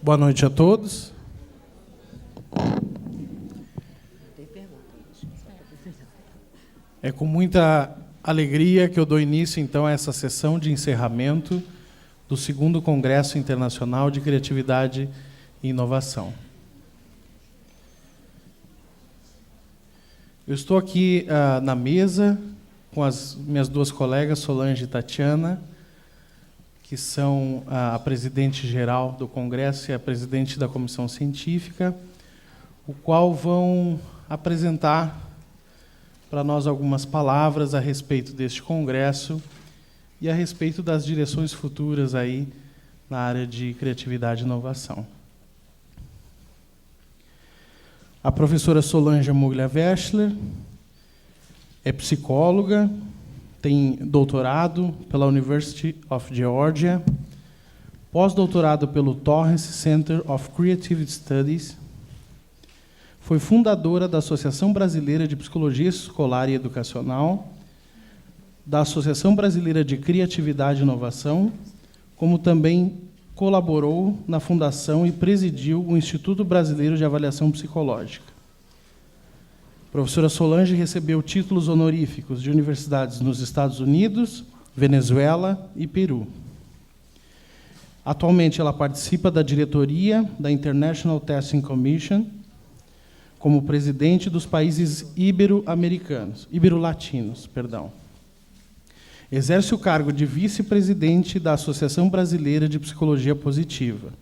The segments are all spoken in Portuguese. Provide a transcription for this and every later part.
Boa noite a todos. É com muita alegria que eu dou início, então, a essa sessão de encerramento do 2º Congresso Internacional de Criatividade e Inovação. Eu estou aqui na mesa com as minhas duas colegas, Solange e Tatiana, que são a presidente-geral do Congresso e a presidente da Comissão Científica, o qual vão apresentar para nós algumas palavras a respeito deste Congresso e a respeito das direções futuras aí na área de criatividade e inovação. A professora Solange Muglia-Werschler é psicóloga, tem doutorado pela University of Georgia, pós-doutorado pelo Torrance Center of Creative Studies, foi fundadora da Associação Brasileira de Psicologia Escolar e Educacional, da Associação Brasileira de Criatividade e Inovação, como também colaborou na fundação e presidiu o Instituto Brasileiro de Avaliação Psicológica. A professora Solange recebeu títulos honoríficos de universidades nos Estados Unidos, Venezuela e Peru. Atualmente, ela participa da diretoria da International Testing Commission, como presidente dos países ibero-latinos. Exerce o cargo de vice-presidente da Associação Brasileira de Psicologia Positiva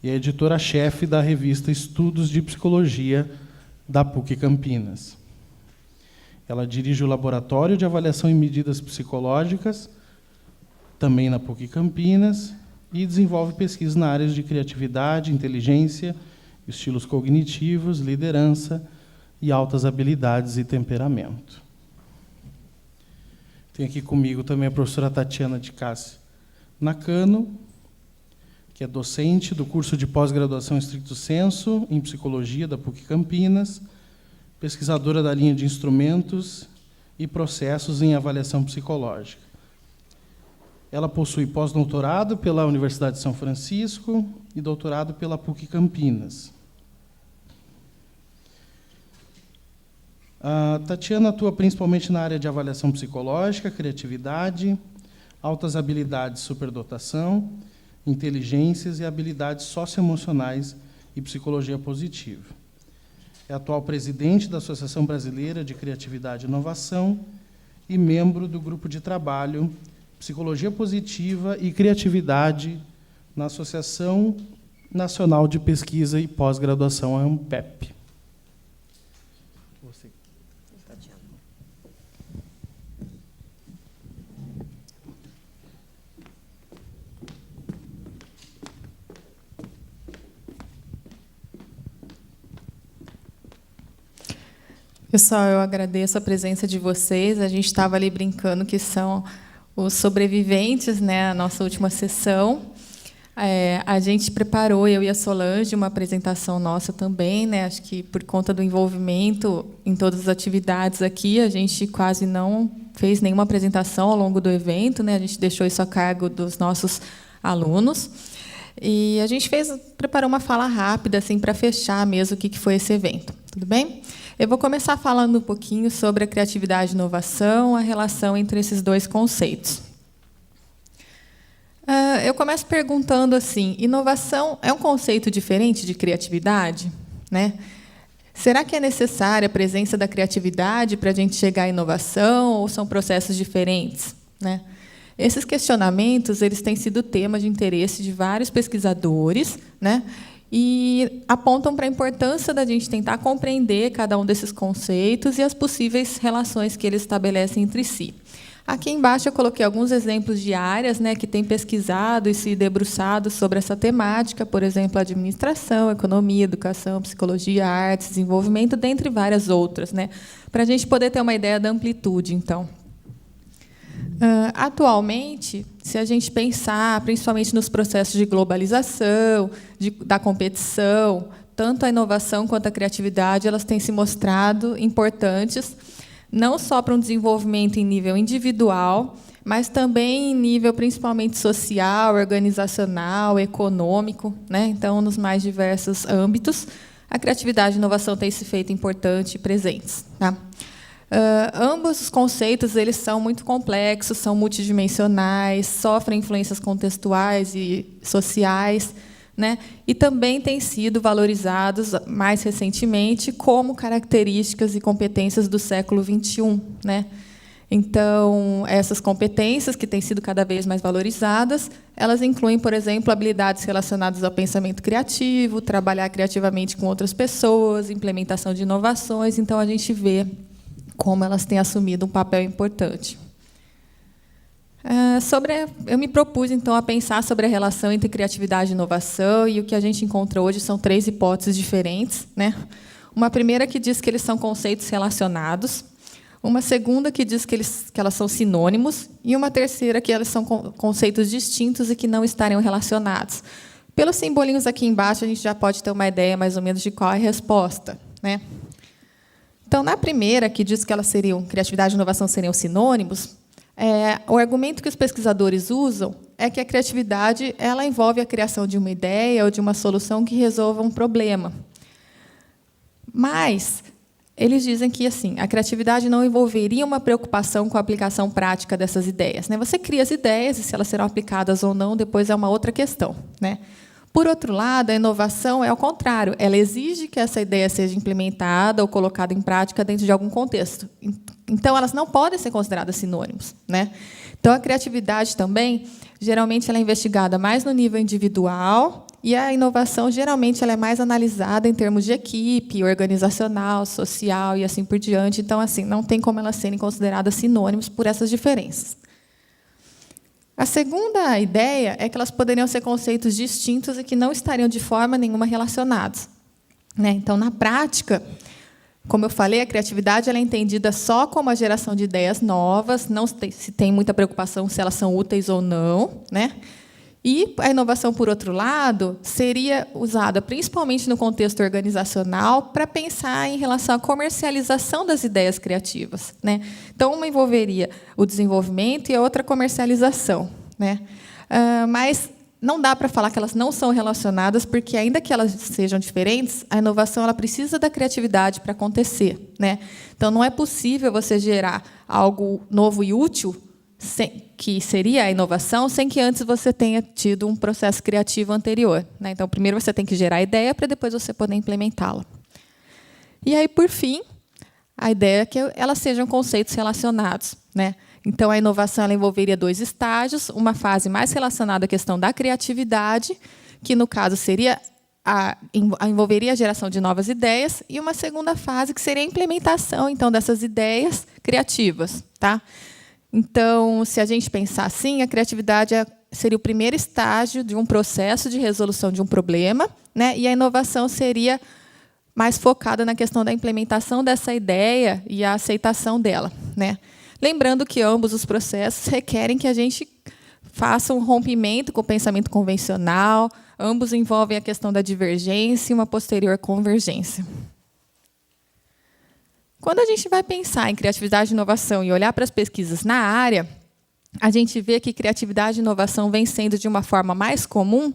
e é editora-chefe da revista Estudos de Psicologia da PUC Campinas. Ela dirige o Laboratório de Avaliação e Medidas Psicológicas, também na PUC Campinas, e desenvolve pesquisas na área de criatividade, inteligência, estilos cognitivos, liderança e altas habilidades e temperamento. Tem aqui comigo também a professora Tatiana de Cássia Nakano, que é docente do curso de pós-graduação Stricto Sensu em Psicologia da PUC Campinas, pesquisadora da linha de instrumentos e processos em avaliação psicológica. Ela possui pós-doutorado pela Universidade de São Francisco e doutorado pela PUC Campinas. A Tatiana atua principalmente na área de avaliação psicológica, criatividade, altas habilidades de superdotação, inteligências e habilidades socioemocionais e psicologia positiva. É atual presidente da Associação Brasileira de Criatividade e Inovação e membro do grupo de trabalho Psicologia Positiva e Criatividade na Associação Nacional de Pesquisa e Pós-Graduação, a ANPEP. Você. Pessoal, eu agradeço a presença de vocês. A gente estava ali brincando que são os sobreviventes, né, à nossa última sessão. A gente preparou, eu e a Solange, uma apresentação nossa também, né? Acho que por conta do envolvimento em todas as atividades aqui, a gente quase não fez nenhuma apresentação ao longo do evento, né? A gente deixou isso a cargo dos nossos alunos. E a gente preparou uma fala rápida assim, para fechar mesmo o que foi esse evento. Tudo bem? Eu vou começar falando um pouquinho sobre a criatividade e inovação, a relação entre esses dois conceitos. Eu começo perguntando assim, inovação é um conceito diferente de criatividade? Né? Será que é necessária a presença da criatividade para a gente chegar à inovação, ou são processos diferentes? Né? Esses questionamentos eles têm sido tema de interesse de vários pesquisadores, né? E apontam para a importância da gente tentar compreender cada um desses conceitos e as possíveis relações que eles estabelecem entre si. Aqui embaixo eu coloquei alguns exemplos de áreas, né, que têm pesquisado e se debruçado sobre essa temática, por exemplo, administração, economia, educação, psicologia, artes, desenvolvimento, dentre várias outras, né, para a gente poder ter uma ideia da amplitude, então. Atualmente, se a gente pensar principalmente nos processos de globalização, da competição, tanto a inovação quanto a criatividade elas têm se mostrado importantes não só para um desenvolvimento em nível individual, mas também em nível principalmente social, organizacional, econômico, né? Então, nos mais diversos âmbitos, a criatividade e a inovação têm se feito importante e presentes. Tá? Ambos os conceitos eles são muito complexos, são multidimensionais, sofrem influências contextuais e sociais, né? E também têm sido valorizados mais recentemente como características e competências do século XXI, né? Então, essas competências, que têm sido cada vez mais valorizadas, elas incluem, por exemplo, habilidades relacionadas ao pensamento criativo, trabalhar criativamente com outras pessoas, implementação de inovações. Então, a gente vê como elas têm assumido um papel importante. Eu me propus, então, a pensar sobre a relação entre criatividade e inovação, e o que a gente encontra hoje são 3 hipóteses diferentes, né? Uma primeira que diz que eles são conceitos relacionados, uma segunda que diz que elas são sinônimos, e uma terceira que elas são conceitos distintos e que não estariam relacionados. Pelos simbolinhos aqui embaixo, a gente já pode ter uma ideia mais ou menos de qual é a resposta, né? Então, na primeira, que diz que criatividade e inovação seriam sinônimos, o argumento que os pesquisadores usam é que a criatividade ela envolve a criação de uma ideia ou de uma solução que resolva um problema. Mas eles dizem que assim, a criatividade não envolveria uma preocupação com a aplicação prática dessas ideias, né? Você cria as ideias e se elas serão aplicadas ou não, depois é uma outra questão, né? Por outro lado, a inovação é ao contrário, ela exige que essa ideia seja implementada ou colocada em prática dentro de algum contexto. Então, elas não podem ser consideradas sinônimos, né? Então, a criatividade também, geralmente, ela é investigada mais no nível individual, e a inovação, geralmente, ela é mais analisada em termos de equipe, organizacional, social e assim por diante. Então, assim, não tem como elas serem consideradas sinônimos por essas diferenças. A segunda ideia é que elas poderiam ser conceitos distintos e que não estariam de forma nenhuma relacionados, né? Então, na prática, como eu falei, a criatividade ela é entendida só como a geração de ideias novas, não se tem muita preocupação se elas são úteis ou não, né? E a inovação, por outro lado, seria usada principalmente no contexto organizacional para pensar em relação à comercialização das ideias criativas, né? Então, uma envolveria o desenvolvimento e a outra a comercialização, né? Mas não dá para falar que elas não são relacionadas, porque, ainda que elas sejam diferentes, a inovação ela precisa da criatividade para acontecer, né? Então, não é possível você gerar algo novo e útil, que seria a inovação, sem que antes você tenha tido um processo criativo anterior, né? Então, primeiro você tem que gerar a ideia para depois você poder implementá-la. E aí, por fim, a ideia é que elas sejam conceitos relacionados, né? Então, a inovação ela envolveria 2 estágios, uma fase mais relacionada à questão da criatividade, que, no caso, envolveria a geração de novas ideias, e uma segunda fase, que seria a implementação então, dessas ideias criativas. Tá? Então, se a gente pensar assim, a criatividade seria o primeiro estágio de um processo de resolução de um problema, né? E a inovação seria mais focada na questão da implementação dessa ideia e a aceitação dela, né? Lembrando que ambos os processos requerem que a gente faça um rompimento com o pensamento convencional, ambos envolvem a questão da divergência e uma posterior convergência. Quando a gente vai pensar em criatividade e inovação e olhar para as pesquisas na área, a gente vê que criatividade e inovação vêm sendo, de uma forma mais comum,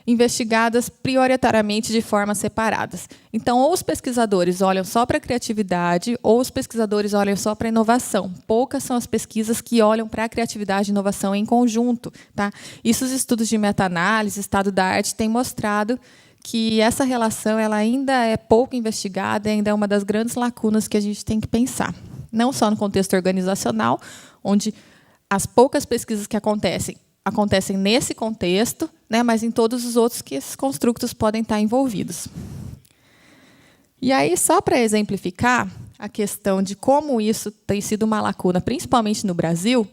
investigadas prioritariamente de formas separadas. Então, ou os pesquisadores olham só para a criatividade, ou os pesquisadores olham só para a inovação. Poucas são as pesquisas que olham para a criatividade e inovação em conjunto. Tá? Isso os estudos de meta-análise, estado da arte, têm mostrado que essa relação ela ainda é pouco investigada, ainda é uma das grandes lacunas que a gente tem que pensar. Não só no contexto organizacional, onde as poucas pesquisas que acontecem nesse contexto, né, mas em todos os outros que esses construtos podem estar envolvidos. E aí, só para exemplificar a questão de como isso tem sido uma lacuna, principalmente no Brasil,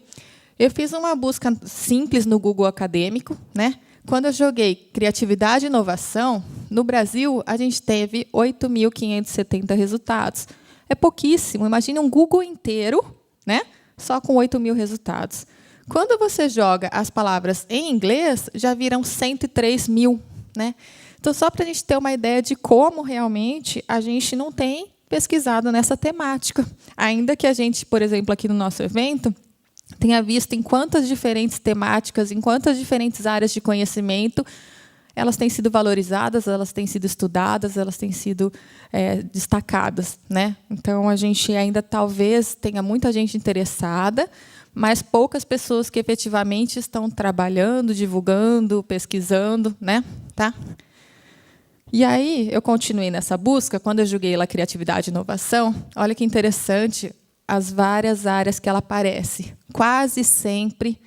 eu fiz uma busca simples no Google Acadêmico, né? Quando eu joguei criatividade e inovação, no Brasil, a gente teve 8.570 resultados. É pouquíssimo. Imagine um Google inteiro, né, só com 8.000 resultados. Quando você joga as palavras em inglês, já viram 103.000. Né? Então, só para a gente ter uma ideia de como realmente a gente não tem pesquisado nessa temática. Ainda que a gente, por exemplo, aqui no nosso evento, tenha visto em quantas diferentes temáticas, em quantas diferentes áreas de conhecimento elas têm sido valorizadas, elas têm sido estudadas, elas têm sido destacadas, né? Então, a gente ainda talvez tenha muita gente interessada, mas poucas pessoas que efetivamente estão trabalhando, divulgando, pesquisando, né? Tá? E aí, eu continuei nessa busca. Quando eu joguei lá criatividade e inovação, olha que interessante as várias áreas que ela aparece, quase sempre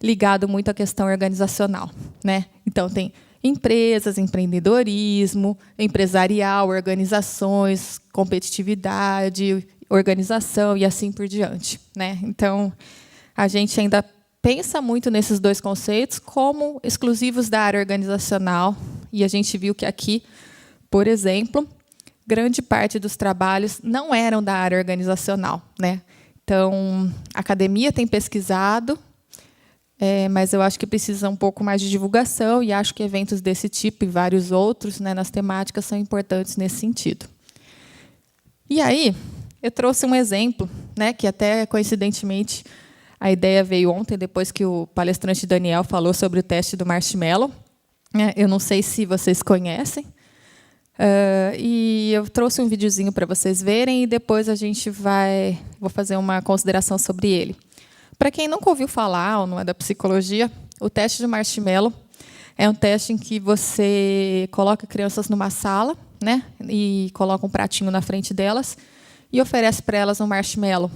ligado muito à questão organizacional, né? Então, tem empresas, empreendedorismo, empresarial, organizações, competitividade, organização e assim por diante, né? Então, a gente ainda pensa muito nesses dois conceitos como exclusivos da área organizacional, e a gente viu que aqui, por exemplo, grande parte dos trabalhos não eram da área organizacional, né? Então, a academia tem pesquisado, mas eu acho que precisa um pouco mais de divulgação, e acho que eventos desse tipo e vários outros, né, nas temáticas são importantes nesse sentido. E aí, eu trouxe um exemplo, né, que até coincidentemente a ideia veio ontem, depois que o palestrante Daniel falou sobre o teste do marshmallow. Eu não sei se vocês conhecem. E eu trouxe um videozinho para vocês verem, e depois vou fazer uma consideração sobre ele. Para quem nunca ouviu falar ou não é da psicologia, o teste de marshmallow é um teste em que você coloca crianças numa sala, né, e coloca um pratinho na frente delas e oferece para elas um marshmallow.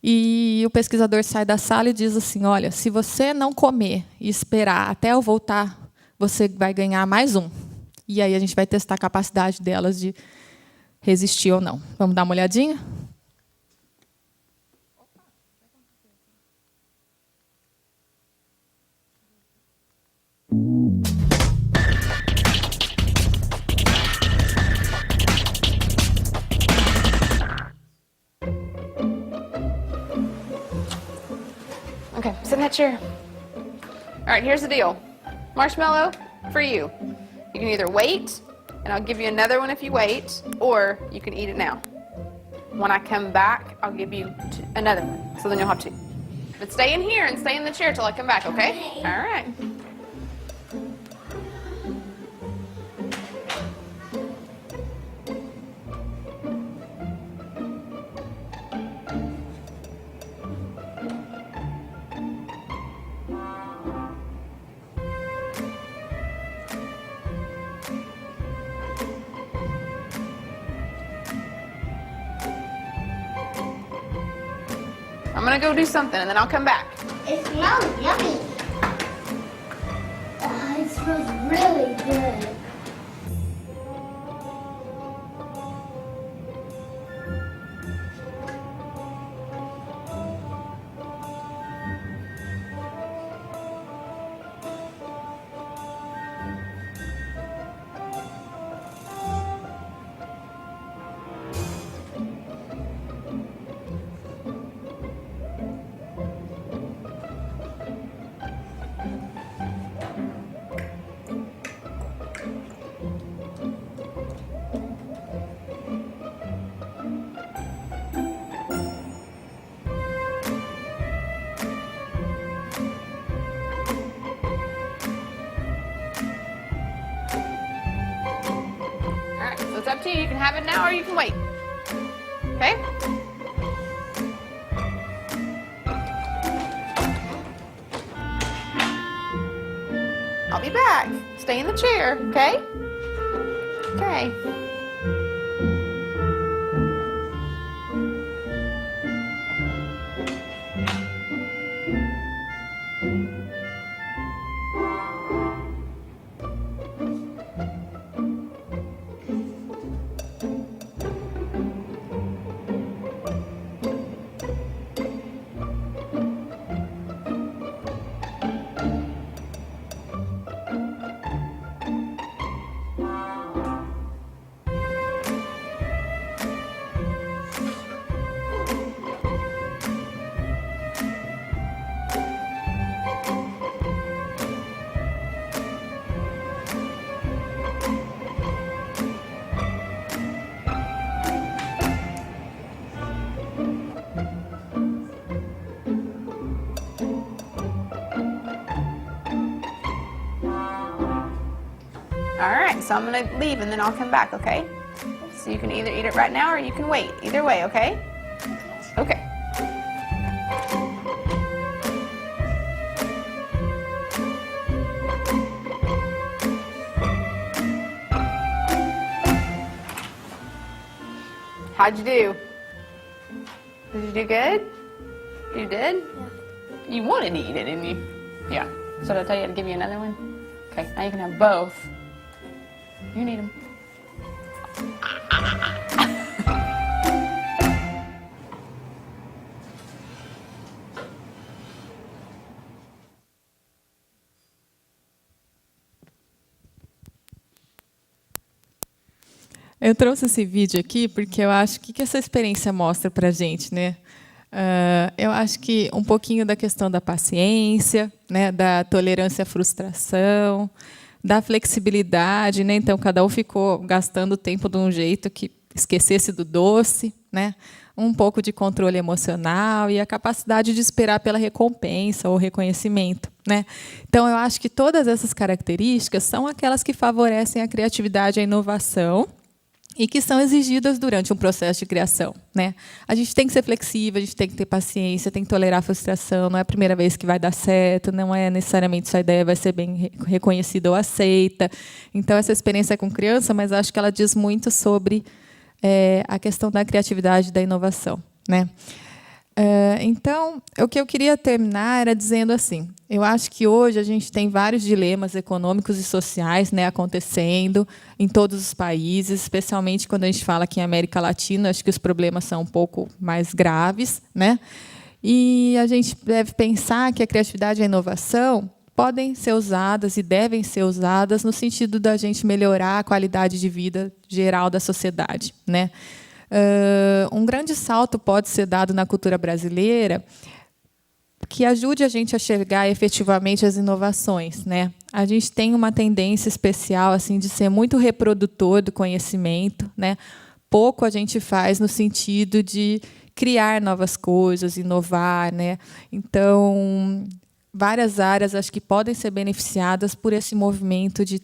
E o pesquisador sai da sala e diz assim: olha, se você não comer e esperar até eu voltar, você vai ganhar mais um. E aí a gente vai testar a capacidade delas de resistir ou não. Vamos dar uma olhadinha? Okay, sit in that chair. All right, here's the deal. Marshmallow for you. You can either wait, and I'll give you another one if you wait, or you can eat it now. When I come back, I'll give you another one, so then you'll have two. But stay in here and stay in the chair till I come back, okay? All right. I'm gonna go do something and then I'll come back. It smells yummy. It smells really good. So it's up to you. You can have it now or you can wait. Okay? I'll be back. Stay in the chair, okay? Okay. All right, so I'm going to leave and then I'll come back, okay? So you can either eat it right now or you can wait. Either way, okay? Okay. How'd you do? Did you do good? You did? Yeah. You wanted to eat it, didn't you? Yeah. So did I tell you to give you another one? Okay, now you can have both. You need them. Eu trouxe esse vídeo aqui porque eu acho que essa experiência mostra para a gente, né? Eu acho que um pouquinho da questão da paciência, né? Da tolerância à frustração, da flexibilidade, né? Então cada um ficou gastando o tempo de um jeito que esquecesse do doce, né? Um pouco de controle emocional e a capacidade de esperar pela recompensa ou reconhecimento, né? Então eu acho que todas essas características são aquelas que favorecem a criatividade e a inovação e que são exigidas durante um processo de criação, né? A gente tem que ser flexível, a gente tem que ter paciência, tem que tolerar a frustração, não é a primeira vez que vai dar certo, não é necessariamente sua ideia vai ser bem reconhecida ou aceita. Então, essa experiência é com criança, mas acho que ela diz muito sobre a questão da criatividade e da inovação, né? Então, o que eu queria terminar era dizendo assim, eu acho que hoje a gente tem vários dilemas econômicos e sociais, né, acontecendo em todos os países, especialmente quando a gente fala aqui em América Latina, acho que os problemas são um pouco mais graves, né? E a gente deve pensar que a criatividade e a inovação podem ser usadas e devem ser usadas no sentido da gente melhorar a qualidade de vida geral da sociedade, né? Um grande salto pode ser dado na cultura brasileira que ajude a gente a enxergar efetivamente as inovações, né? A gente tem uma tendência especial assim de ser muito reprodutor do conhecimento, né? Pouco a gente faz no sentido de criar novas coisas, inovar, né? Então, várias áreas acho que podem ser beneficiadas por esse movimento de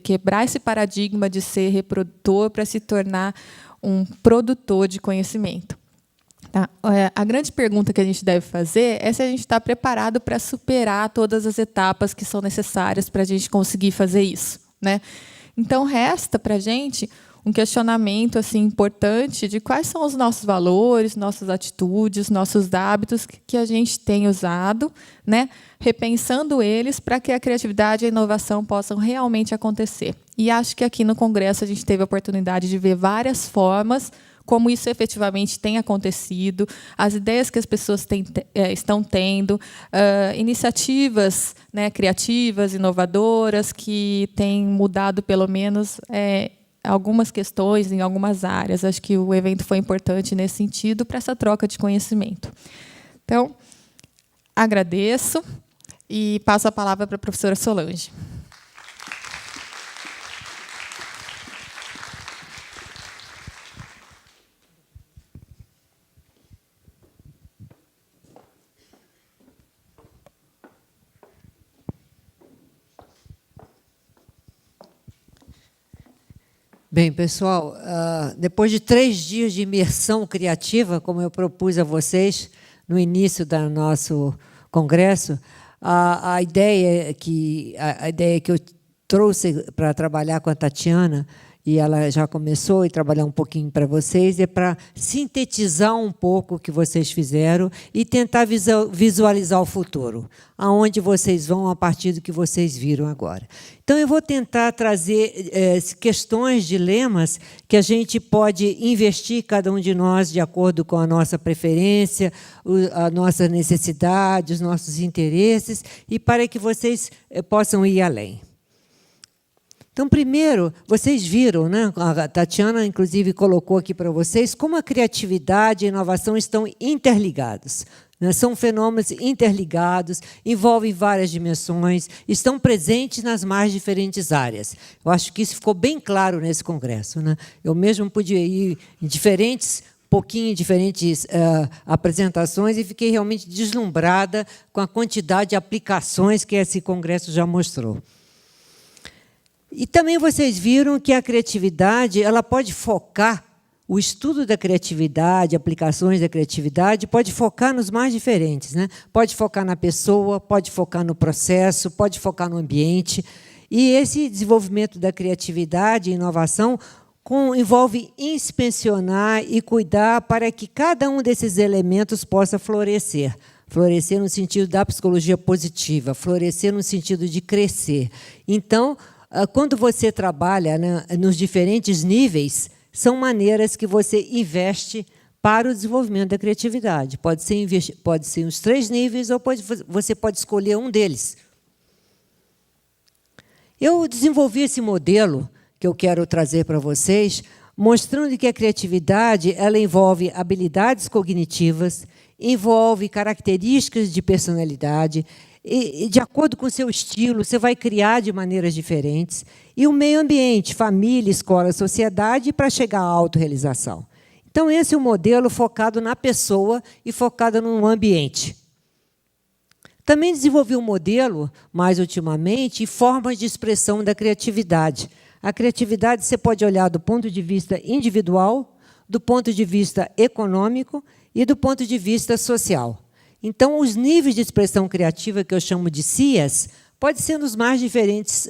quebrar esse paradigma de ser reprodutor para se tornar um produtor de conhecimento. Tá? A grande pergunta que a gente deve fazer é se a gente está preparado para superar todas as etapas que são necessárias para a gente conseguir fazer isso, né? Então, resta para a gente um questionamento assim, importante de quais são os nossos valores, nossas atitudes, nossos hábitos que a gente tem usado, né? Repensando eles para que a criatividade e a inovação possam realmente acontecer. E acho que aqui no Congresso a gente teve a oportunidade de ver várias formas como isso efetivamente tem acontecido, as ideias que as pessoas estão tendo, iniciativas, né, criativas, inovadoras, que têm mudado, pelo menos, algumas questões em algumas áreas. Acho que o evento foi importante nesse sentido para essa troca de conhecimento. Então, agradeço e passo a palavra para a professora Solange. Bem, pessoal, depois de 3 dias de imersão criativa, como eu propus a vocês no início do nosso congresso, a ideia que eu trouxe para trabalhar com a Tatiana, e ela já começou a trabalhar um pouquinho para vocês, é para sintetizar um pouco o que vocês fizeram e tentar visualizar o futuro, aonde vocês vão a partir do que vocês viram agora. Então, eu vou tentar trazer questões, dilemas, que a gente pode investir, cada um de nós, de acordo com a nossa preferência, a nossa necessidade, os nossos interesses, e para que vocês possam ir além. Então, primeiro, vocês viram, né? A Tatiana, inclusive, colocou aqui para vocês como a criatividade e a inovação estão interligados. Né? São fenômenos interligados, envolvem várias dimensões, estão presentes nas mais diferentes áreas. Eu acho que isso ficou bem claro nesse congresso. Né? Eu mesmo pude ir em diferentes apresentações e fiquei realmente deslumbrada com a quantidade de aplicações que esse congresso já mostrou. E também vocês viram que a criatividade ela pode focar, o estudo da criatividade, aplicações da criatividade, pode focar nos mais diferentes, né? Pode focar na pessoa, pode focar no processo, pode focar no ambiente. E esse desenvolvimento da criatividade e inovação envolve inspecionar e cuidar para que cada um desses elementos possa florescer. Florescer no sentido da psicologia positiva, florescer no sentido de crescer. Então, quando você trabalha, né, nos diferentes níveis, são maneiras que você investe para o desenvolvimento da criatividade. Pode ser os 3 níveis ou você pode escolher um deles. Eu desenvolvi esse modelo que eu quero trazer para vocês, mostrando que a criatividade ela envolve habilidades cognitivas, envolve características de personalidade, e de acordo com o seu estilo, você vai criar de maneiras diferentes, e o meio ambiente, família, escola, sociedade, para chegar à autorrealização. Então, esse é um modelo focado na pessoa e focado no ambiente. Também desenvolvi um modelo, mais ultimamente, formas de expressão da criatividade. A criatividade você pode olhar do ponto de vista individual, do ponto de vista econômico e do ponto de vista social. Então, os níveis de expressão criativa, que eu chamo de CIAs, pode ter os mais diferentes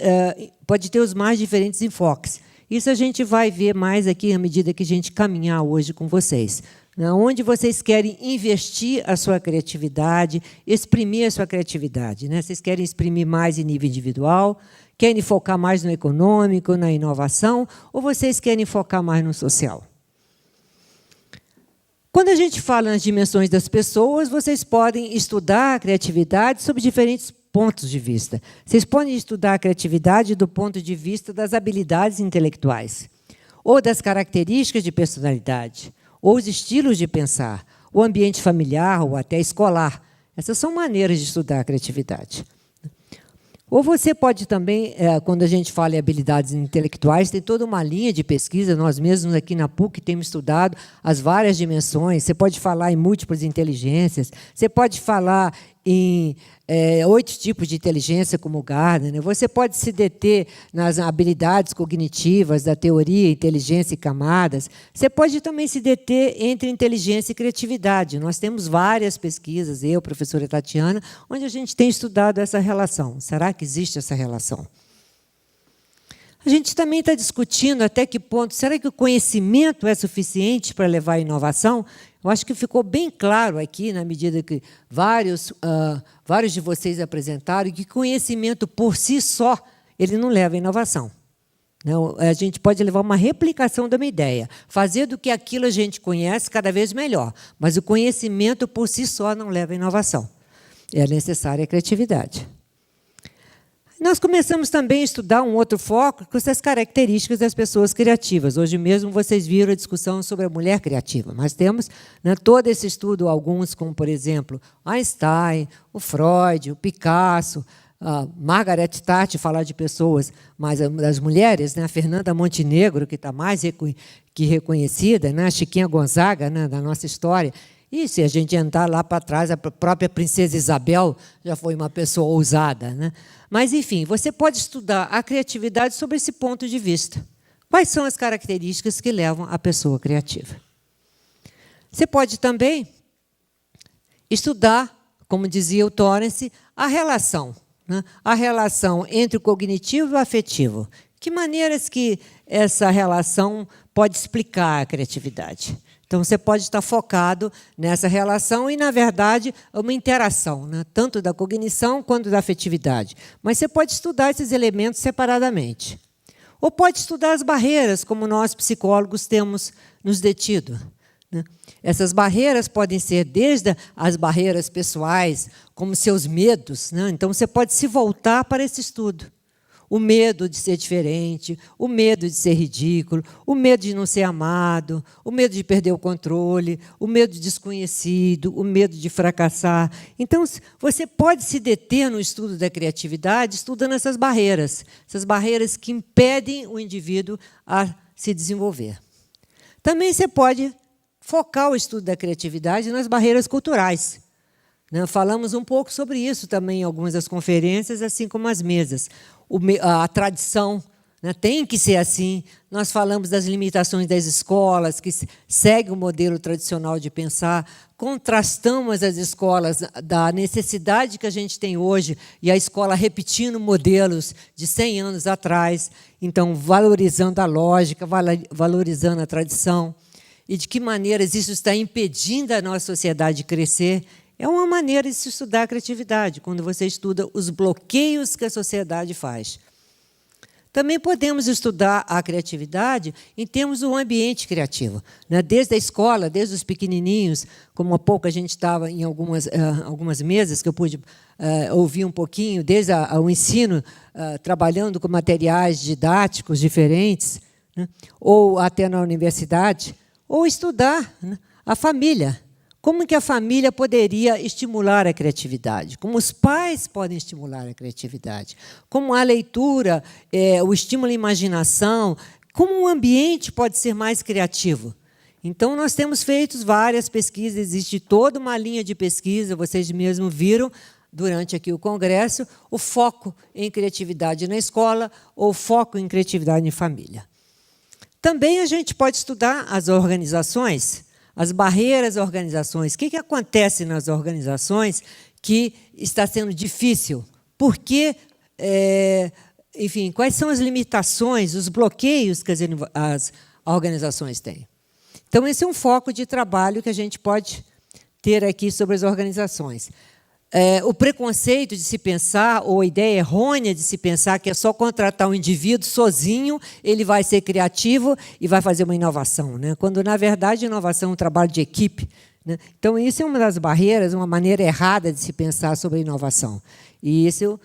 enfoques. Isso a gente vai ver mais aqui à medida que a gente caminhar hoje com vocês. Onde vocês querem investir a sua criatividade, exprimir a sua criatividade. Né? Vocês querem exprimir mais em nível individual, querem focar mais no econômico, na inovação, ou vocês querem focar mais no social? Quando a gente fala nas dimensões das pessoas, vocês podem estudar a criatividade sob diferentes pontos de vista. Vocês podem estudar a criatividade do ponto de vista das habilidades intelectuais, ou das características de personalidade, ou os estilos de pensar, o ambiente familiar ou até escolar. Essas são maneiras de estudar a criatividade. Ou você pode também, quando a gente fala em habilidades intelectuais, tem toda uma linha de pesquisa, nós mesmos aqui na PUC temos estudado as várias dimensões, você pode falar em múltiplas inteligências, você pode falar em 8 tipos de inteligência, como o Gardner, você pode se deter nas habilidades cognitivas da teoria, inteligência e camadas, você pode também se deter entre inteligência e criatividade. Nós temos várias pesquisas, eu, professora Tatiana, onde a gente tem estudado essa relação. Será que existe essa relação? A gente também está discutindo até que ponto, será que o conhecimento é suficiente para levar à inovação? Eu acho que ficou bem claro aqui, na medida que vários de vocês apresentaram, que conhecimento por si só ele não leva à inovação. Não, a gente pode levar uma replicação de uma ideia, fazer do que aquilo a gente conhece cada vez melhor, mas o conhecimento por si só não leva à inovação. É necessária a criatividade. Nós começamos também a estudar um outro foco, que são as características das pessoas criativas. Hoje mesmo vocês viram a discussão sobre a mulher criativa, mas temos, né, todo esse estudo, alguns como, por exemplo, Einstein, o Freud, o Picasso, a Margaret Thatcher, falar de pessoas, mas das mulheres, né, a Fernanda Montenegro, que está mais que reconhecida, né, a Chiquinha Gonzaga, né, da nossa história. E se a gente entrar lá para trás, a própria princesa Isabel já foi uma pessoa ousada, né? Mas, enfim, você pode estudar a criatividade sob esse ponto de vista. Quais são as características que levam a pessoa criativa? Você pode também estudar, como dizia o Torrance, a relação, né? A relação entre o cognitivo e o afetivo. Que maneiras que essa relação pode explicar a criatividade? Então, você pode estar focado nessa relação e, na verdade, é uma interação, né? Tanto da cognição quanto da afetividade. Mas você pode estudar esses elementos separadamente. Ou pode estudar as barreiras, como nós, psicólogos, temos nos detido, né? Essas barreiras podem ser desde as barreiras pessoais, como seus medos, né? Então, você pode se voltar para esse estudo. O medo de ser diferente, o medo de ser ridículo, o medo de não ser amado, o medo de perder o controle, o medo de desconhecido, o medo de fracassar. Então, você pode se deter no estudo da criatividade estudando essas barreiras que impedem o indivíduo a se desenvolver. Também você pode focar o estudo da criatividade nas barreiras culturais. Falamos um pouco sobre isso também em algumas das conferências, assim como as mesas. A tradição, né? Tem que ser assim. Nós falamos das limitações das escolas, que seguem o modelo tradicional de pensar, contrastamos as escolas da necessidade que a gente tem hoje e a escola repetindo modelos de 100 anos atrás, então valorizando a lógica, valorizando a tradição, e de que maneiras isso está impedindo a nossa sociedade de crescer. É uma maneira de se estudar a criatividade, quando você estuda os bloqueios que a sociedade faz. Também podemos estudar a criatividade em termos do ambiente criativo, né? Desde a escola, desde os pequenininhos, como há pouco a gente estava em algumas mesas que eu pude ouvir um pouquinho, desde o ensino, trabalhando com materiais didáticos diferentes, né? Ou até na universidade, ou estudar, né, a família. Como que a família poderia estimular a criatividade? Como os pais podem estimular a criatividade? Como a leitura, o estímulo à imaginação, como o ambiente pode ser mais criativo? Então, nós temos feito várias pesquisas, existe toda uma linha de pesquisa, vocês mesmos viram, durante aqui o congresso, o foco em criatividade na escola ou o foco em criatividade em família. Também a gente pode estudar as organizações, as barreiras às organizações. O que acontece nas organizações que está sendo difícil? Por que, enfim, quais são as limitações, os bloqueios que as organizações têm? Então, esse é um foco de trabalho que a gente pode ter aqui sobre as organizações. O preconceito de se pensar, ou a ideia errônea de se pensar que é só contratar um indivíduo sozinho, ele vai ser criativo e vai fazer uma inovação, né? Quando, na verdade, a inovação é um trabalho de equipe, né? Então, isso é uma das barreiras, uma maneira errada de se pensar sobre a inovação. E isso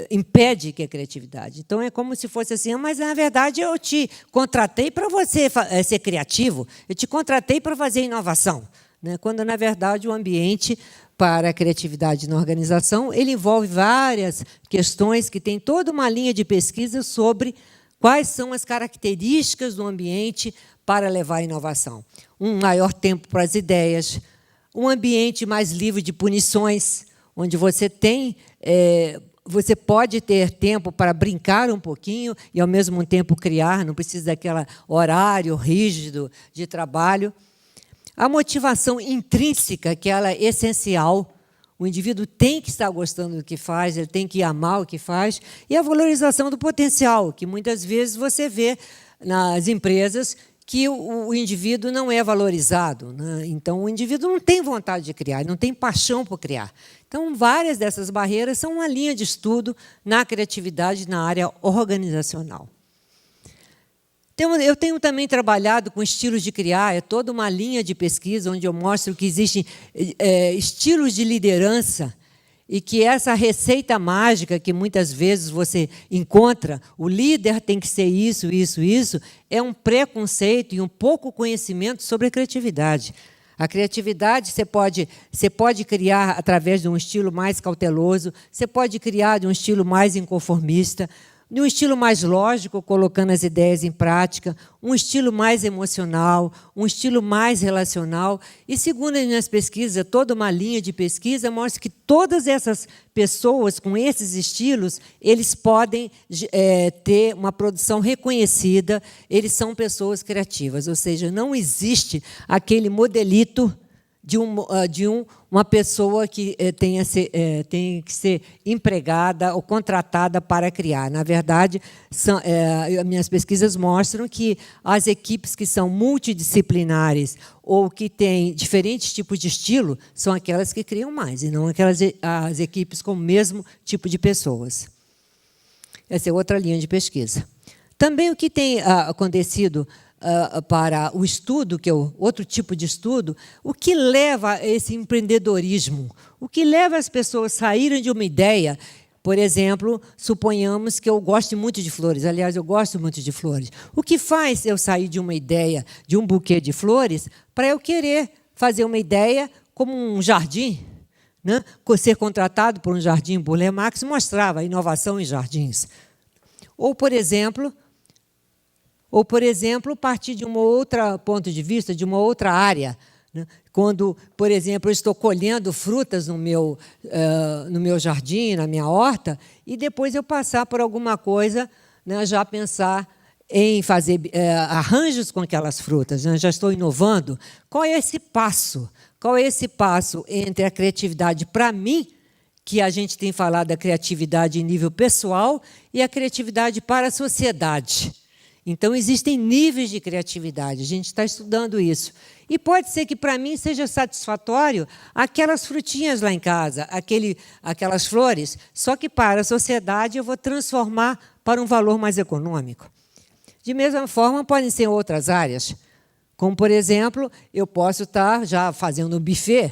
impede que a criatividade. Então, é como se fosse assim, mas, na verdade, eu te contratei para você ser criativo, eu te contratei para fazer inovação, né? Quando, na verdade, o ambiente para a criatividade na organização, ele envolve várias questões que tem toda uma linha de pesquisa sobre quais são as características do ambiente para levar à inovação. Um maior tempo para as ideias, um ambiente mais livre de punições, onde você pode ter tempo para brincar um pouquinho e, ao mesmo tempo, criar, não precisa daquele horário rígido de trabalho. A motivação intrínseca, que ela é essencial, o indivíduo tem que estar gostando do que faz, ele tem que amar o que faz, e a valorização do potencial, que muitas vezes você vê nas empresas que o indivíduo não é valorizado, né? Então, o indivíduo não tem vontade de criar, não tem paixão por criar. Então, várias dessas barreiras são uma linha de estudo na criatividade na área organizacional. Então, eu tenho também trabalhado com estilos de criar, é toda uma linha de pesquisa onde eu mostro que existem estilos de liderança e que essa receita mágica que muitas vezes você encontra, o líder tem que ser isso, isso, isso, é um preconceito e um pouco conhecimento sobre a criatividade. A criatividade você pode criar através de um estilo mais cauteloso, você pode criar de um estilo mais inconformista, de um estilo mais lógico, colocando as ideias em prática, um estilo mais emocional, um estilo mais relacional. E, segundo as minhas pesquisas, toda uma linha de pesquisa mostra que todas essas pessoas com esses estilos, eles podem ter uma produção reconhecida, eles são pessoas criativas, ou seja, não existe aquele modelito de uma pessoa que tem que ser empregada ou contratada para criar. Na verdade, minhas pesquisas mostram que as equipes que são multidisciplinares ou que têm diferentes tipos de estilo são aquelas que criam mais, e não as equipes com o mesmo tipo de pessoas. Essa é outra linha de pesquisa. Também o que tem acontecido para o estudo, que é outro tipo de estudo, o que leva a esse empreendedorismo? O que leva as pessoas a saírem de uma ideia? Por exemplo, suponhamos que eu goste muito de flores. Aliás, eu gosto muito de flores. O que faz eu sair de uma ideia, de um buquê de flores, para eu querer fazer uma ideia como um jardim? Né? Ser contratado por um jardim Burle Marx mostrava a inovação em jardins. Ou, por exemplo, partir de um outro ponto de vista, de uma outra área, né? Quando, por exemplo, eu estou colhendo frutas no meu jardim, na minha horta, e depois eu passar por alguma coisa né, já pensar em fazer arranjos com aquelas frutas, né? Já estou inovando. Qual é esse passo? Qual é esse passo entre a criatividade, para mim, que a gente tem falado da criatividade em nível pessoal, e a criatividade para a sociedade? Então, existem níveis de criatividade, a gente está estudando isso. E pode ser que, para mim, seja satisfatório aquelas frutinhas lá em casa, aquelas flores, só que para a sociedade eu vou transformar para um valor mais econômico. De mesma forma, podem ser outras áreas, como, por exemplo, eu posso estar já fazendo um buffet,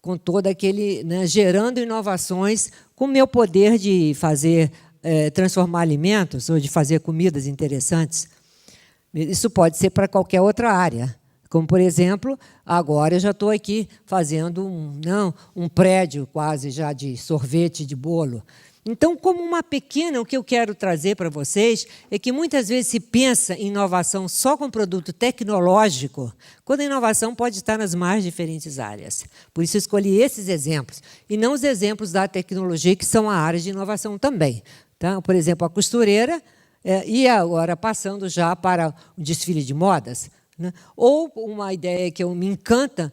com todo aquele, né, gerando inovações, com o meu poder de fazer, transformar alimentos ou de fazer comidas interessantes. Isso pode ser para qualquer outra área. Como, por exemplo, agora eu já estou aqui fazendo um prédio quase já de sorvete, de bolo. Então, como uma pequena, o que eu quero trazer para vocês é que muitas vezes se pensa em inovação só com produto tecnológico, quando a inovação pode estar nas mais diferentes áreas. Por isso, eu escolhi esses exemplos, e não os exemplos da tecnologia, que são a área de inovação também. Tá? Por exemplo, a costureira, e agora passando já para o desfile de modas, né? Ou uma ideia que me encanta,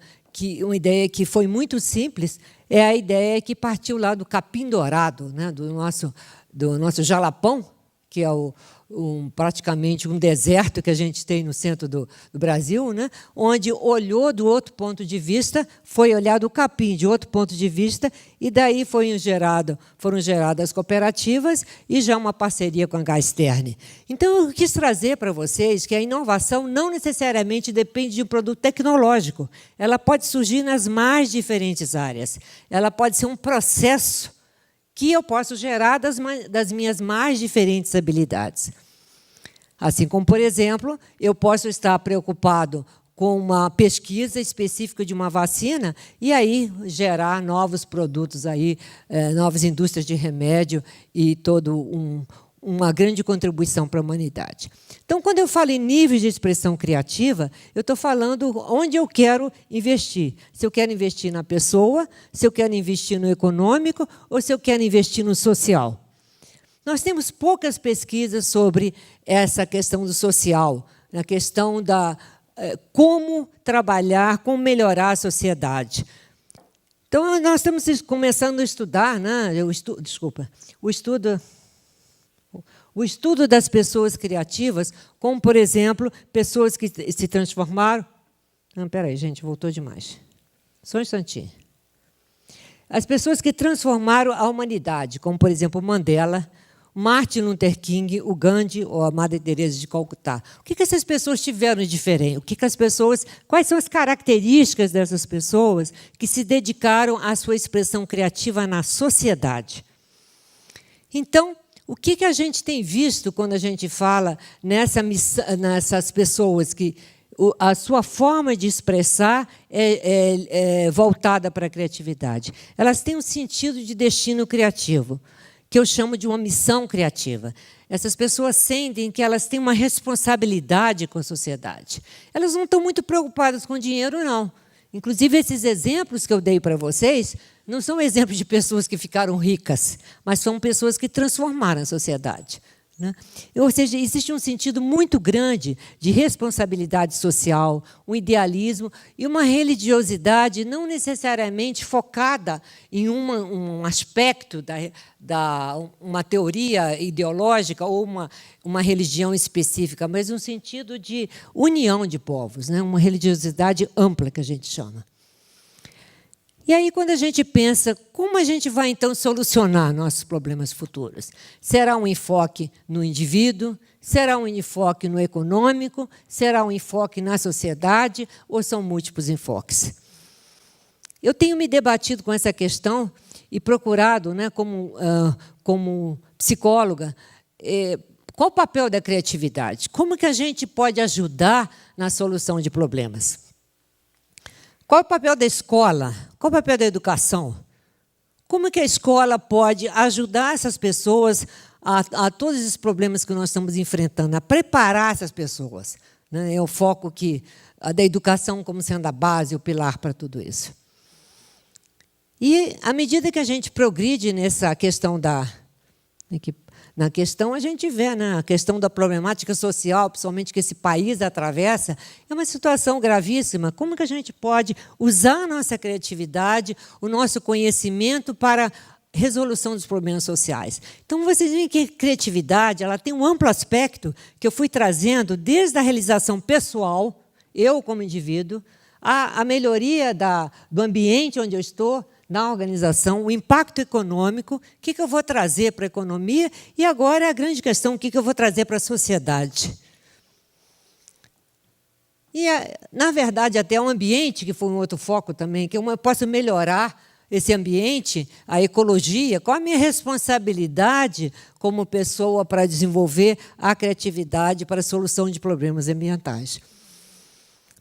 uma ideia que foi muito simples, é a ideia que partiu lá do capim dourado, né, do nosso jalapão, que é praticamente um deserto que a gente tem no centro do Brasil, né, onde olhou do outro ponto de vista, foi olhado o capim de outro ponto de vista, e daí foram geradas cooperativas e já uma parceria com a Gasterne. Então, eu quis trazer para vocês que a inovação não necessariamente depende de um produto tecnológico. Ela pode surgir nas mais diferentes áreas. Ela pode ser um processo que eu posso gerar das minhas mais diferentes habilidades. Assim como, por exemplo, eu posso estar preocupado com uma pesquisa específica de uma vacina e aí gerar novos produtos, novas indústrias de remédio e uma grande contribuição para a humanidade. Então, quando eu falo em níveis de expressão criativa, eu estou falando onde eu quero investir. Se eu quero investir na pessoa, se eu quero investir no econômico ou se eu quero investir no social. Nós temos poucas pesquisas sobre essa questão do social, na questão da como trabalhar, como melhorar a sociedade. Então, nós estamos começando a estudar, né, o estudo das pessoas criativas, como, por exemplo, pessoas que se transformaram... Não, espera aí, gente, voltou demais. Só um instantinho. As pessoas que transformaram a humanidade, como, por exemplo, Mandela, Martin Luther King, o Gandhi ou a Madre Teresa de Calcutá. O que essas pessoas tiveram de diferente? Quais são as características dessas pessoas que se dedicaram à sua expressão criativa na sociedade? Então, o que a gente tem visto quando a gente fala nessas pessoas que a sua forma de expressar é voltada para a criatividade? Elas têm um sentido de destino criativo, que eu chamo de uma missão criativa. Essas pessoas sentem que elas têm uma responsabilidade com a sociedade. Elas não estão muito preocupadas com dinheiro, não. Inclusive, esses exemplos que eu dei para vocês não são exemplos de pessoas que ficaram ricas, mas são pessoas que transformaram a sociedade, né? Ou seja, existe um sentido muito grande de responsabilidade social, um idealismo e uma religiosidade não necessariamente focada em um aspecto uma teoria ideológica ou uma religião específica, mas um sentido de união de povos, né? Uma religiosidade ampla, que a gente chama. E aí, quando a gente pensa, como a gente vai, então, solucionar nossos problemas futuros? Será um enfoque no indivíduo? Será um enfoque no econômico? Será um enfoque na sociedade? Ou são múltiplos enfoques? Eu tenho me debatido com essa questão e procurado, né, como psicóloga, qual o papel da criatividade? Como que a gente pode ajudar na solução de problemas? Qual é o papel da escola? Qual é o papel da educação? Como que a escola pode ajudar essas pessoas a todos esses problemas que nós estamos enfrentando, a preparar essas pessoas, né? É o foco da educação como sendo a base, o pilar para tudo isso. E, à medida que a gente progride nessa questão na questão, a gente vê, né, a questão da problemática social, principalmente que esse país atravessa, é uma situação gravíssima. Como que a gente pode usar a nossa criatividade, o nosso conhecimento para resolução dos problemas sociais? Então, vocês veem que a criatividade ela tem um amplo aspecto que eu fui trazendo desde a realização pessoal, eu como indivíduo, a melhoria do ambiente onde eu estou, na organização, o impacto econômico, o que eu vou trazer para a economia, e agora a grande questão, o que eu vou trazer para a sociedade. E, na verdade, até o ambiente, que foi um outro foco também, que eu posso melhorar esse ambiente, a ecologia, qual a minha responsabilidade como pessoa para desenvolver a criatividade para a solução de problemas ambientais.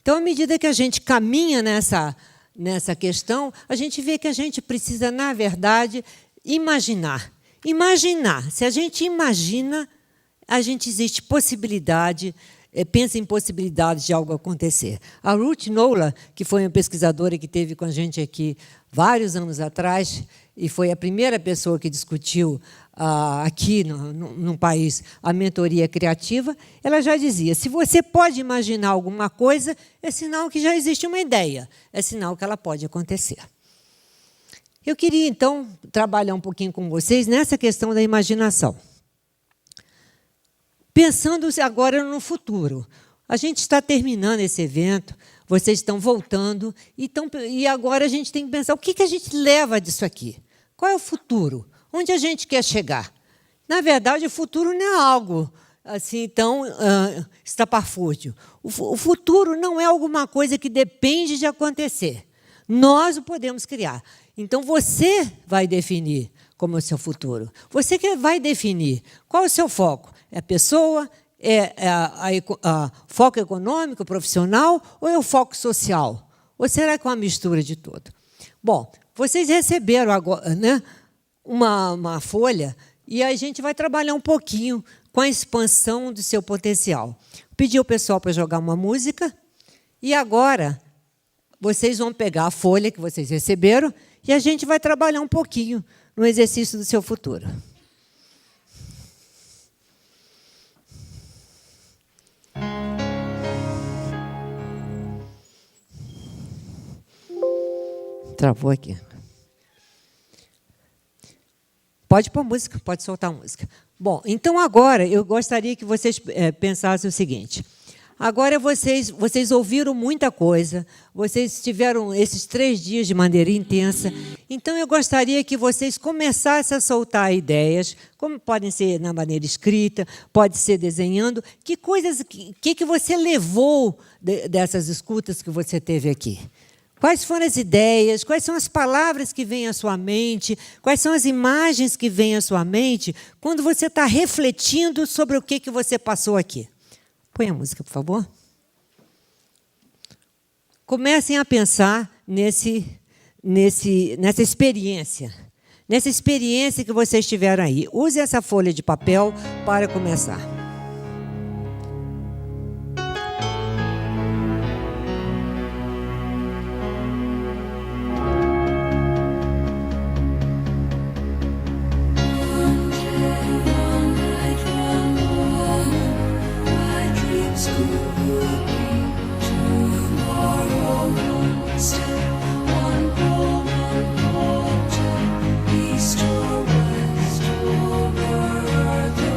Então, à medida que a gente caminha nessa questão, a gente vê que a gente precisa, na verdade, imaginar. Imaginar. Se a gente imagina, existe possibilidade, pensa em possibilidades de algo acontecer. A Ruth Nola, que foi uma pesquisadora que esteve com a gente aqui vários anos atrás, e foi a primeira pessoa que discutiu aqui no país a mentoria criativa, ela já dizia, se você pode imaginar alguma coisa, é sinal que já existe uma ideia, é sinal que ela pode acontecer. Eu queria, então, trabalhar um pouquinho com vocês nessa questão da imaginação. Pensando agora no futuro. A gente está terminando esse evento, vocês estão voltando, e agora a gente tem que pensar o que a gente leva disso aqui. Qual é o futuro? Onde a gente quer chegar? Na verdade, o futuro não é algo assim tão estapafúrdio. O futuro não é alguma coisa que depende de acontecer. Nós o podemos criar. Então, você vai definir como é o seu futuro. Você que vai definir qual é o seu foco. É a pessoa? É foco econômico, profissional? Ou é o foco social? Ou será que é uma mistura de tudo? Bom, vocês receberam agora, né, uma folha e a gente vai trabalhar um pouquinho com a expansão do seu potencial. Pedi ao pessoal para jogar uma música e agora vocês vão pegar a folha que vocês receberam e a gente vai trabalhar um pouquinho no exercício do seu futuro. Travou aqui. Pode pôr música, pode soltar a música. Bom, então agora eu gostaria que vocês pensassem o seguinte. Agora vocês ouviram muita coisa, vocês tiveram esses 3 dias de maneira intensa, então eu gostaria que vocês começassem a soltar ideias, como podem ser na maneira escrita, pode ser desenhando, que coisas, que você levou dessas escutas que você teve aqui? Quais foram as ideias, quais são as palavras que vêm à sua mente, quais são as imagens que vêm à sua mente quando você está refletindo sobre o que você passou aqui? Põe a música, por favor. Comecem a pensar nessa experiência que vocês tiveram aí. Use essa folha de papel para começar. East or west, over the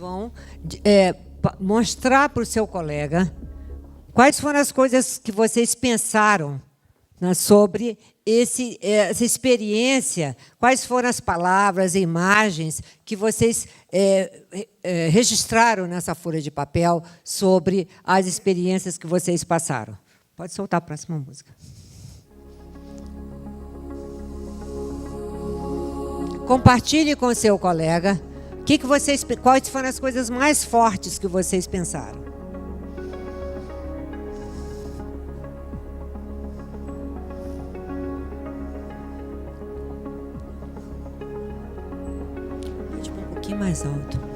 vão mostrar para o seu colega quais foram as coisas que vocês pensaram, né, sobre essa experiência, quais foram as palavras e imagens que vocês registraram nessa folha de papel sobre as experiências que vocês passaram. Pode soltar a próxima música. Compartilhe com o seu colega quais foram as coisas mais fortes que vocês pensaram. Pode pôr um pouquinho mais alto.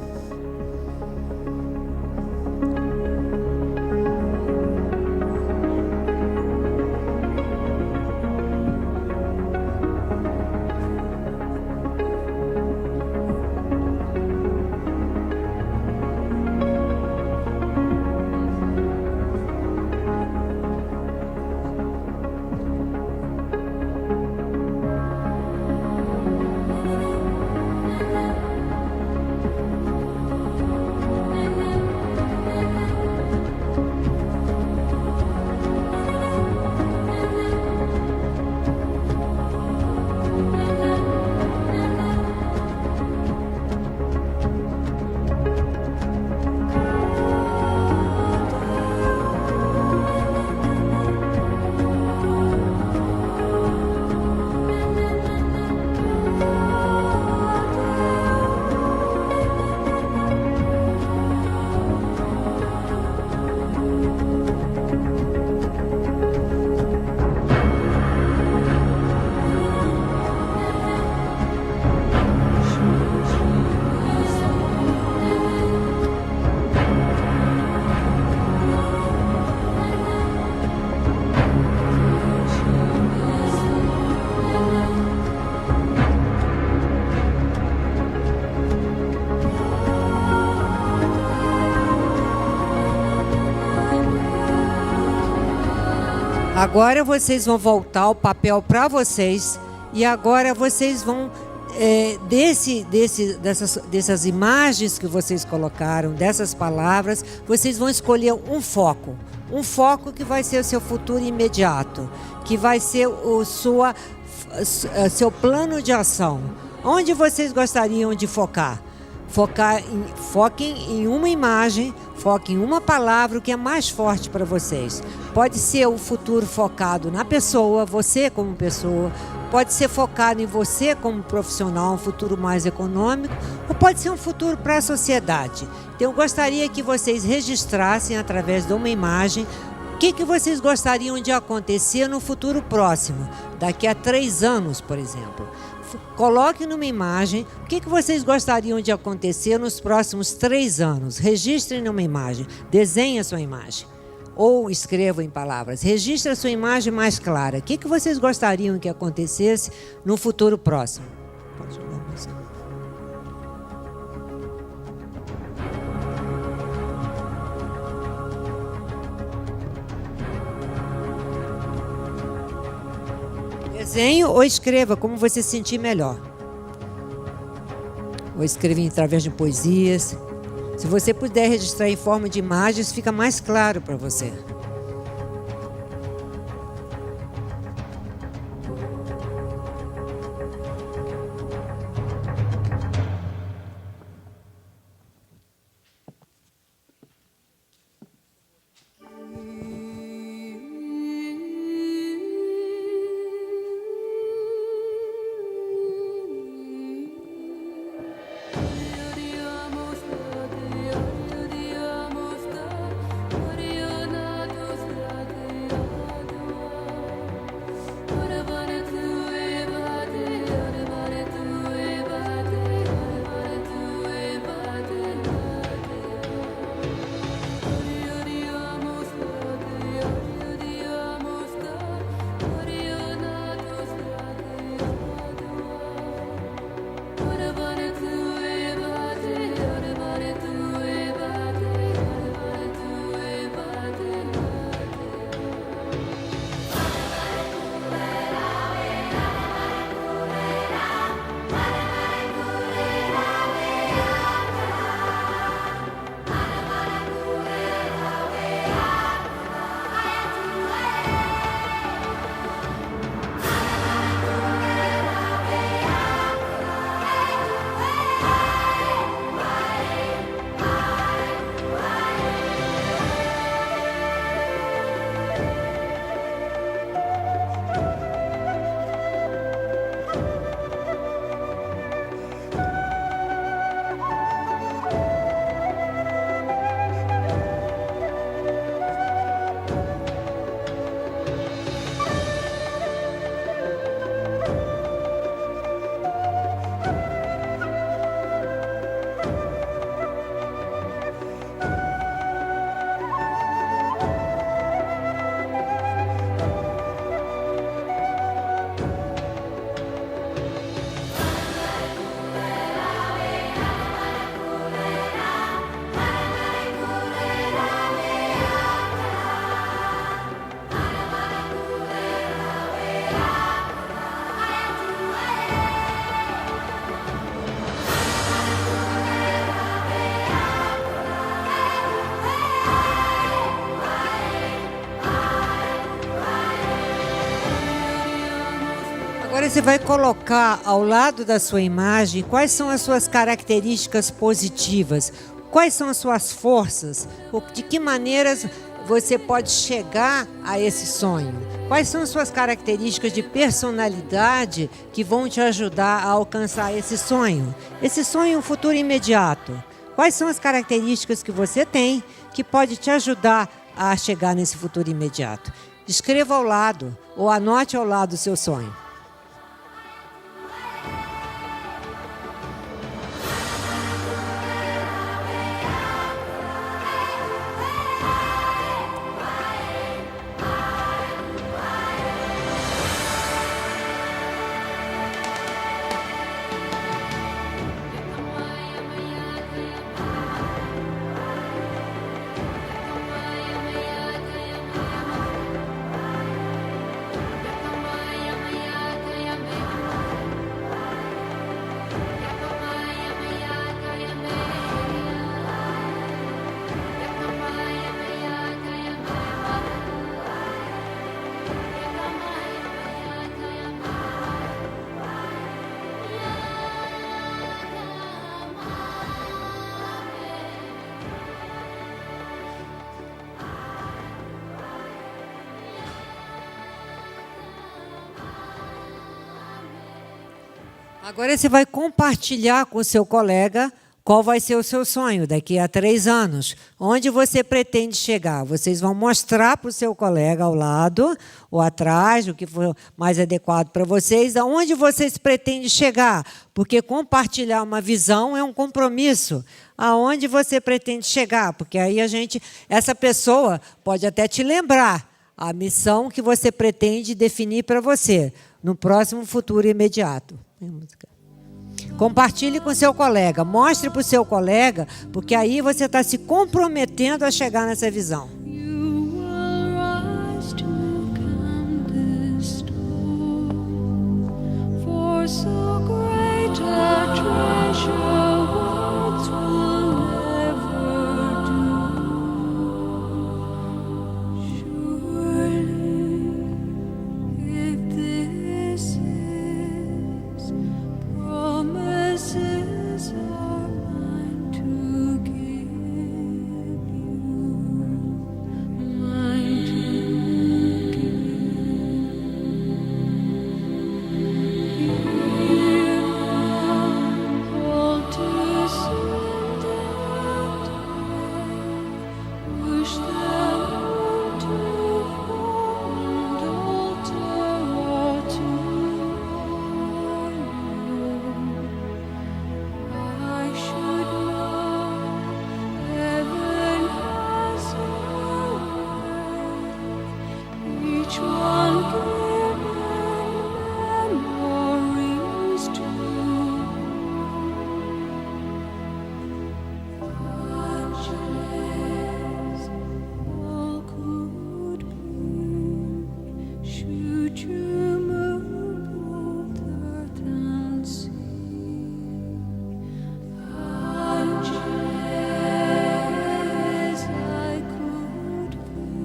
Agora vocês vão voltar o papel para vocês e agora vocês vão, dessas imagens que vocês colocaram, dessas palavras, vocês vão escolher um foco que vai ser o seu futuro imediato, que vai ser seu plano de ação. Onde vocês gostariam de focar? Foquem em uma imagem, foquem em uma palavra, o que é mais forte para vocês. Pode ser o futuro focado na pessoa, você como pessoa, pode ser focado em você como profissional, um futuro mais econômico, ou pode ser um futuro para a sociedade. Então, eu gostaria que vocês registrassem através de uma imagem o que vocês gostariam de acontecer no futuro próximo, daqui a 3 anos, por exemplo. Coloque numa imagem o que vocês gostariam de acontecer nos próximos 3 anos. Registrem numa imagem, desenhem a sua imagem. Ou escrevam em palavras. Registre a sua imagem mais clara. O que vocês gostariam que acontecesse no futuro próximo? Pode jogar a música. Desenhe ou escreva como você se sentir melhor. Ou escreva através de poesias. Se você puder registrar em forma de imagens, fica mais claro para você. você vai colocar ao lado da sua imagem quais são as suas características positivas, quais são as suas forças, de que maneiras você pode chegar a esse sonho. Quais são as suas características de personalidade que vão te ajudar a alcançar esse sonho? Esse sonho é um futuro imediato. Quais são as características que você tem que pode te ajudar a chegar nesse futuro imediato? Escreva ao lado ou anote ao lado o seu sonho. Agora você vai compartilhar com o seu colega qual vai ser o seu sonho daqui a 3 anos. Onde você pretende chegar? Vocês vão mostrar para o seu colega ao lado ou atrás, o que for mais adequado para vocês, aonde vocês pretendem chegar. Porque compartilhar uma visão é um compromisso. Aonde você pretende chegar? Porque aí essa pessoa pode até te lembrar a missão que você pretende definir para você no próximo futuro imediato. Compartilhe com seu colega, mostre para o seu colega, porque aí você está se comprometendo a chegar nessa visão.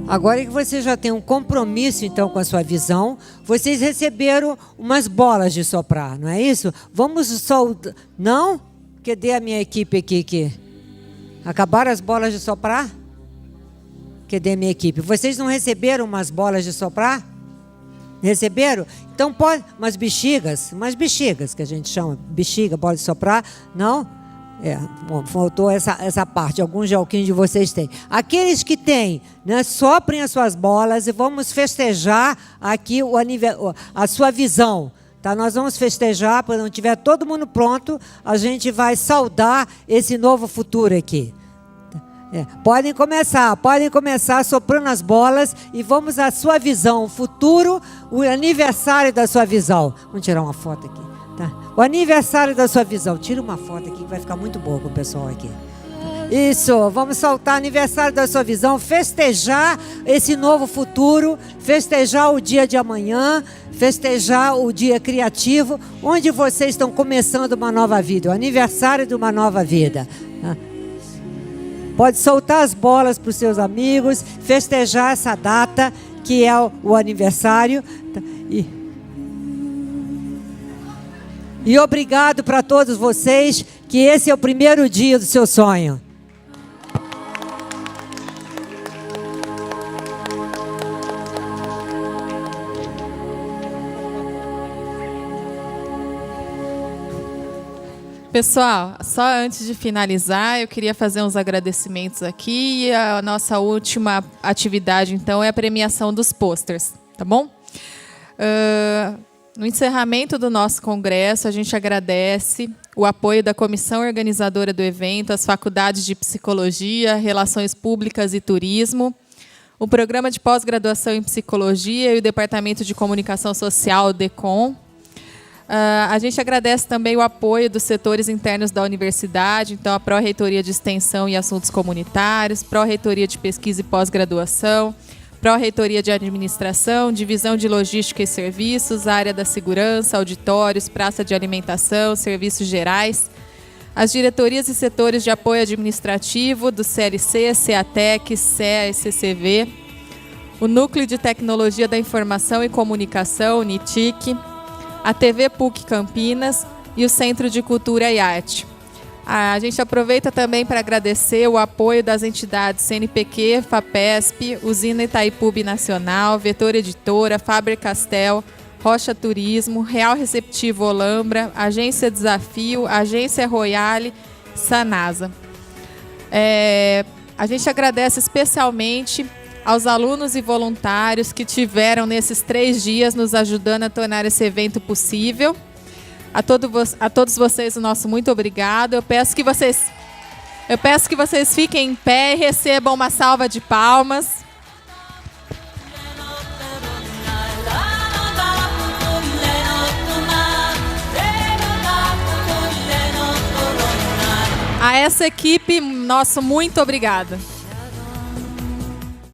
Agora que você já tem um compromisso, então, com a sua visão, vocês receberam umas bolas de soprar, não é isso? Vamos soltar... Não? Cadê a minha equipe aqui? Acabaram as bolas de soprar? Cadê a minha equipe? Vocês não receberam umas bolas de soprar? Receberam? Então pode... Umas bexigas que a gente chama, bexiga, bola de soprar, não? Faltou essa parte, alguns jalquinhos de vocês têm. Aqueles que têm, né, soprem as suas bolas e vamos festejar aqui a sua visão. Tá? Nós vamos festejar, quando não tiver todo mundo pronto, a gente vai saudar esse novo futuro aqui. Podem começar soprando as bolas e vamos à sua visão, o futuro, o aniversário da sua visão. Vamos tirar uma foto aqui. Tá? O aniversário da sua visão. Tira uma foto aqui que vai ficar muito boa com o pessoal aqui. Isso, vamos soltar o aniversário da sua visão, festejar esse novo futuro, festejar o dia de amanhã, festejar o dia criativo, onde vocês estão começando uma nova vida, o aniversário de uma nova vida. Tá? Pode soltar as bolas para os seus amigos, festejar essa data que é o aniversário. Tá? E obrigado para todos vocês, que esse é o primeiro dia do seu sonho. Pessoal, só antes de finalizar, eu queria fazer uns agradecimentos aqui. E a nossa última atividade, então, é a premiação dos posters, tá bom? No encerramento do nosso congresso, a gente agradece o apoio da comissão organizadora do evento, as faculdades de Psicologia, Relações Públicas e Turismo, o programa de pós-graduação em Psicologia e o Departamento de Comunicação Social, DECOM. A gente agradece também o apoio dos setores internos da universidade, então a Pró-Reitoria de Extensão e Assuntos Comunitários, Pró-Reitoria de Pesquisa e Pós-Graduação, Pró-Reitoria de Administração, Divisão de Logística e Serviços, Área da Segurança, Auditórios, Praça de Alimentação, Serviços Gerais, as diretorias e setores de apoio administrativo do CLC, CEATEC, CEA e CCV, o Núcleo de Tecnologia da Informação e Comunicação, NITIC, a TV PUC Campinas e o Centro de Cultura e Arte. A gente aproveita também para agradecer o apoio das entidades CNPq, FAPESP, Usina Itaipu Nacional, Vetor Editora, Faber-Castell, Rocha Turismo, Real Receptivo Olambra, Agência Desafio, Agência Royale, Sanasa. A gente agradece especialmente aos alunos e voluntários que tiveram nesses 3 dias nos ajudando a tornar esse evento possível. A todos vocês, o nosso muito obrigado. Eu peço que vocês fiquem em pé e recebam uma salva de palmas. A essa equipe, nosso muito obrigada.